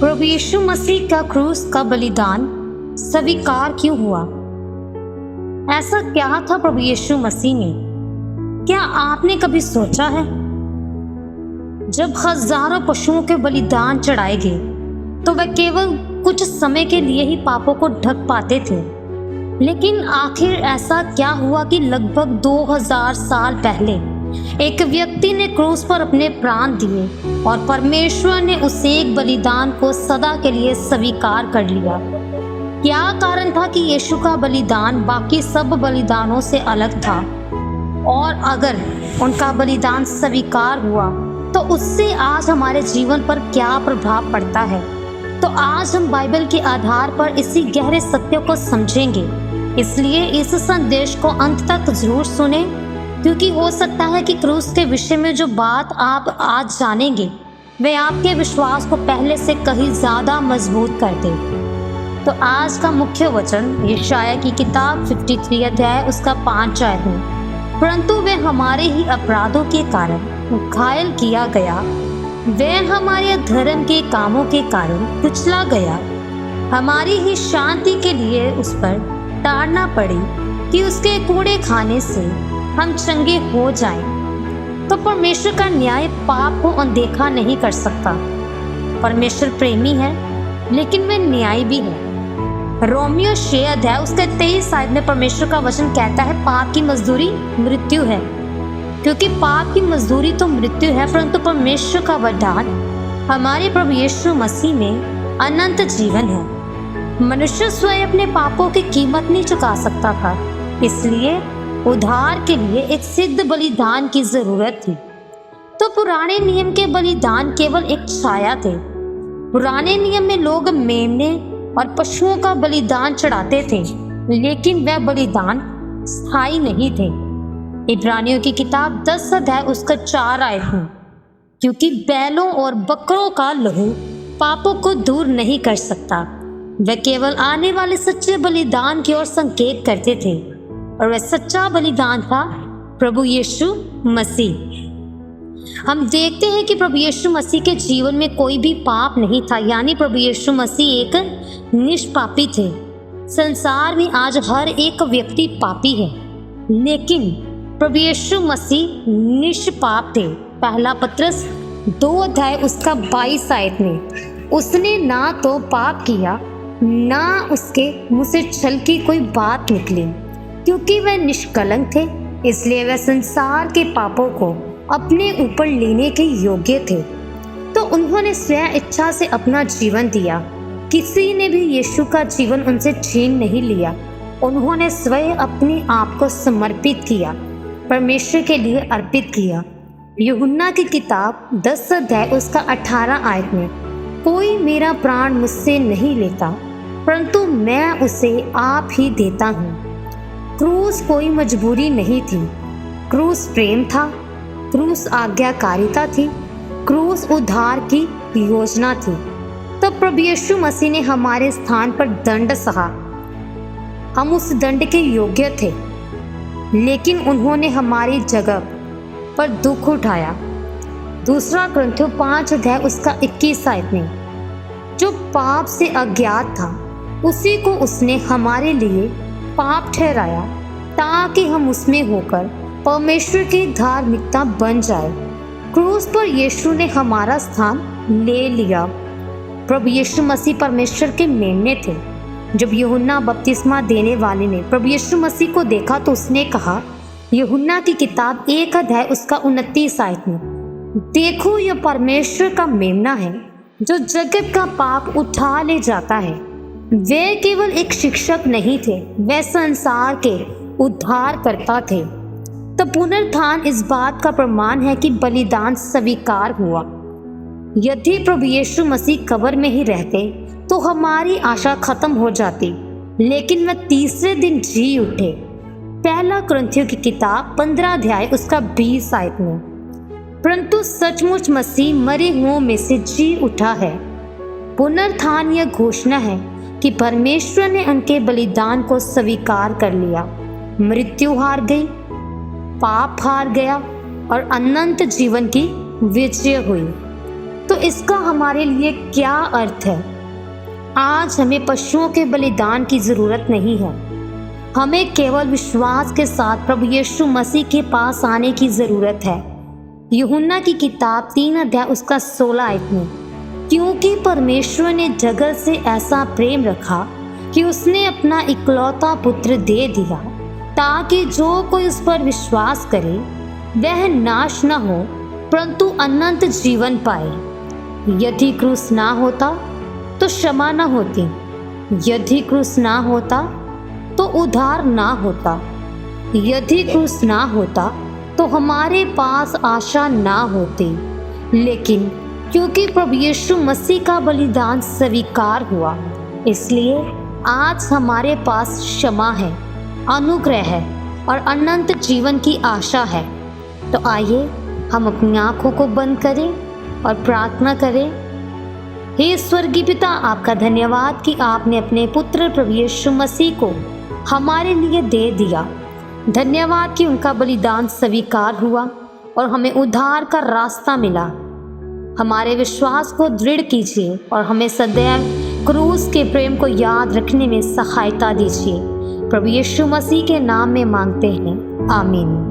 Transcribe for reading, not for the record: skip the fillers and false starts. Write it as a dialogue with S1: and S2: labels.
S1: प्रभु यीशु मसीह का क्रूस का बलिदान स्वीकार क्यों हुआ? ऐसा क्या था प्रभु यीशु मसीह में? क्या आपने कभी सोचा है? जब हजारों पशुओं के बलिदान चढ़ाए गए तो वह केवल कुछ समय के लिए ही पापों को ढक पाते थे, लेकिन आखिर ऐसा क्या हुआ कि लगभग 2000 साल पहले एक व्यक्ति ने क्रूस पर अपने प्राण दिए और परमेश्वर ने उस एक बलिदान को सदा के लिए स्वीकार कर लिया। क्या कारण था कि यीशु का बलिदान बाकी सब बलिदानों से अलग था? और अगर उनका बलिदान स्वीकार हुआ तो उससे आज हमारे जीवन पर क्या प्रभाव पड़ता है? तो आज हम बाइबल के आधार पर इसी गहरे सत्य को समझेंगे। इसलिए इस संदेश को अंत तक जरूर सुने, क्योंकि हो सकता है कि क्रूस के विषय में जो बात आप आज जानेंगे वे आपके विश्वास को पहले से कहीं ज़्यादा मजबूत कर दे। तो आज का मुख्य वचन यशायाह की किताब 53 अध्याय उसका 5 आयत है। परंतु वे हमारे ही अपराधों के कारण घायल किया गया, वे हमारे धर्म के कामों के कारण कुचला गया, हमारी ही शांति के लिए उस पर ताड़ना पड़ी कि उसके कूड़े खाने से हम चंगे हो जाएं। तो परमेश्वर का न्याय पाप को अनदेखा नहीं कर सकता। परमेश्वर प्रेमी है लेकिन वह न्यायी भी है। रोमियो 6 अध्याय उसके 23 आयत में परमेश्वर का वचन कहता है, पाप की मजदूरी मृत्यु है। क्योंकि पाप की मजदूरी तो मृत्यु है, परंतु परमेश्वर का वरदान हमारे प्रभु यीशु मसीह में अनंत जीवन है। मनुष्य स्वयं अपने पापों की कीमत नहीं चुका सकता था, इसलिए उद्धार के लिए एक सिद्ध बलिदान की जरूरत थी। तो पुराने नियम के बलिदान केवल एक छाया थे। पुराने नियम में लोग मेमने और पशुओं का बलिदान चढ़ाते थे, लेकिन वह बलिदान स्थायी नहीं थे। इब्रानियों की किताब 10 अध्याय उसका 4 आयत है, क्योंकि बैलों और बकरों का लहू पापों को दूर नहीं कर सकता। वह केवल आने वाले सच्चे बलिदान की ओर संकेत करते थे, और वह सच्चा बलिदान था प्रभु यीशु मसीह। हम देखते हैं कि प्रभु यीशु मसीह के जीवन में कोई भी पाप नहीं था, यानी प्रभु यीशु मसीह एक निष्पापी थे। संसार में आज हर एक व्यक्ति पापी है, लेकिन प्रभु यीशु मसीह निष्पाप थे। पहला पत्रस 2 अध्याय उसका 22 आयत में, उसने ना तो पाप किया ना उसके मुंह से छल की कोई बात निकली। क्योंकि वह निष्कलंक थे, इसलिए वह संसार के पापों को अपने ऊपर लेने के योग्य थे। तो उन्होंने स्वयं इच्छा से अपना जीवन दिया। किसी ने भी यीशु का जीवन उनसे छीन नहीं लिया। उन्होंने स्वयं अपने आप को समर्पित किया, परमेश्वर के लिए अर्पित किया। यूहन्ना की किताब 10 अध्याय उसका 18 आयत में, कोई मेरा प्राण मुझसे नहीं लेता, परंतु मैं उसे आप ही देता हूँ। क्रूस कोई मजबूरी नहीं थी, क्रूस प्रेम था, क्रूस आज्ञाकारिता थी, क्रूस उद्धार की योजना थी। तो प्रभु यीशु मसीह ने हमारे स्थान पर दंड सहा। हम उस दंड के योग्य थे, लेकिन उन्होंने हमारी जगह पर दुख उठाया। दूसरा कुरिन्थियों 5 अध्याय उसका 21 आयत में, जो पाप से अज्ञात था उसी को उसने हमारे लिए पाप ठहराया, ताकि हम उसमें होकर परमेश्वर की धार्मिकता बन जाए। क्रूस पर यीशु ने हमारा स्थान ले लिया। प्रभु यीशु मसीह परमेश्वर के मेमने थे। जब यूहन्ना बपतिस्मा देने वाले ने प्रभु यीशु मसीह को देखा तो उसने कहा, यूहन्ना की किताब 1 अध्याय उसका 29 आयत में, देखो यह परमेश्वर का मेमना है जो जगत का पाप उठा ले जाता है। वे केवल एक शिक्षक नहीं थे, वे संसार के उद्धार करता थे। तो पुनरुत्थान इस बात का प्रमाण है कि बलिदान स्वीकार हुआ। यदि प्रभु यीशु मसीह कब्र में ही रहते तो हमारी आशा खत्म हो जाती, लेकिन वह तीसरे दिन जी उठे। पहला कुरिन्थियों की किताब 15 अध्याय उसका 20 आयत में, परंतु सचमुच मसीह मरे हुओं में से जी उठा है। पुनरुत्थान यह घोषणा है कि परमेश्वर ने उनके बलिदान को स्वीकार कर लिया। मृत्यु हार गई, पाप हार गया और अनंत जीवन की विजय हुई। तो तो इसका हमारे लिए क्या अर्थ है? आज हमें पशुओं के बलिदान की जरूरत नहीं है। हमें केवल विश्वास के साथ प्रभु यीशु मसीह के पास आने की जरूरत है। यूहन्ना की किताब 3 अध्याय उसका 16 आयत में, क्योंकि परमेश्वर ने जगत से ऐसा प्रेम रखा कि उसने अपना इकलौता पुत्र दे दिया, ताकि जो कोई उस पर विश्वास करे वह नाश न हो परंतु अनंत जीवन पाए। यदि क्रूस ना होता तो क्षमा न होती, यदि क्रूस ना होता तो उद्धार ना होता, यदि क्रूस ना होता तो हमारे पास आशा ना होती। लेकिन क्योंकि प्रभु यीशु मसीह का बलिदान स्वीकार हुआ, इसलिए आज हमारे पास क्षमा है, अनुग्रह है और अनंत जीवन की आशा है। तो आइए हम अपनी आंखों को बंद करें और प्रार्थना करें। हे स्वर्गीय पिता, आपका धन्यवाद कि आपने अपने पुत्र प्रभु यीशु मसीह को हमारे लिए दे दिया। धन्यवाद कि उनका बलिदान स्वीकार हुआ और हमें उद्धार का रास्ता मिला। हमारे विश्वास को दृढ़ कीजिए और हमें सदैव क्रूस के प्रेम को याद रखने में सहायता दीजिए। प्रभु यीशु मसीह के नाम में मांगते हैं, आमीन।